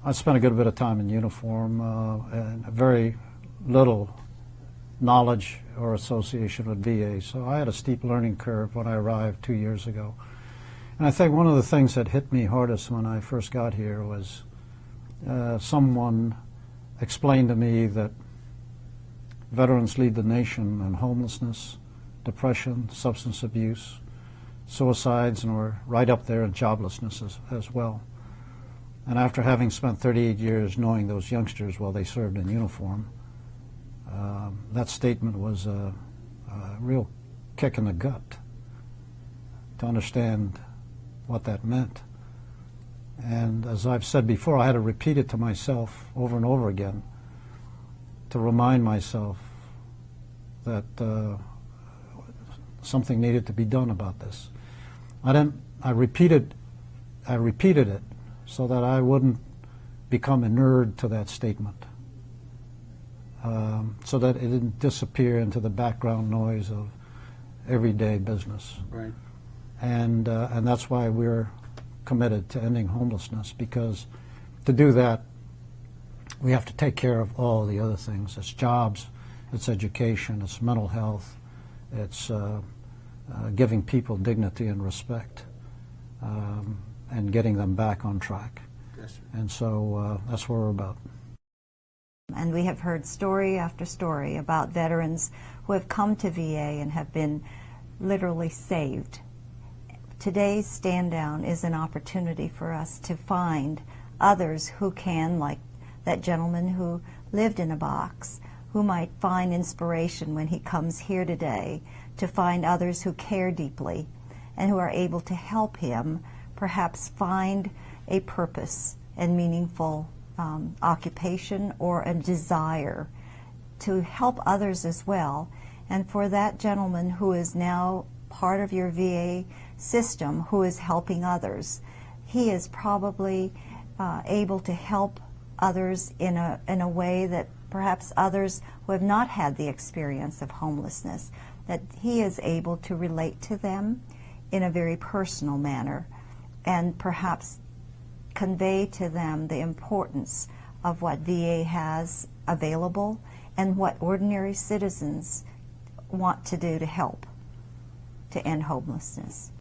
I spent a good bit of time in uniform and very little knowledge or association with VA. So I had a steep learning curve when I arrived 2 years ago. And I think one of the things that hit me hardest when I first got here was someone explained to me that veterans lead the nation in homelessness, depression, substance abuse, suicides, and we're right up there in joblessness as well. And after having spent 38 years knowing those youngsters while they served in uniform, that statement was a real kick in the gut to understand what that meant. And as I've said before, I had to repeat it to myself over and over again to remind myself that something needed to be done about this. I repeated it so that I wouldn't become inured to that statement, so that it didn't disappear into the background noise of everyday business. Right. And that's why we're committed to ending homelessness, because to do that, we have to take care of all the other things. It's jobs, it's education, it's mental health, it's giving people dignity and respect, and getting them back on track. Yes, sir. And so that's what we're about. And we have heard story after story about veterans who have come to VA and have been literally saved. Today's stand down is an opportunity for us to find others who can, like that gentleman who lived in a box, who might find inspiration when he comes here today, to find others who care deeply and who are able to help him perhaps find a purpose and meaningful occupation or a desire to help others as well. And for that gentleman who is now part of your VA system, who is helping others, he is probably able to help others in a way that perhaps others who have not had the experience of homelessness, that he is able to relate to them in a very personal manner and perhaps convey to them the importance of what VA has available and what ordinary citizens want to do to help to end homelessness.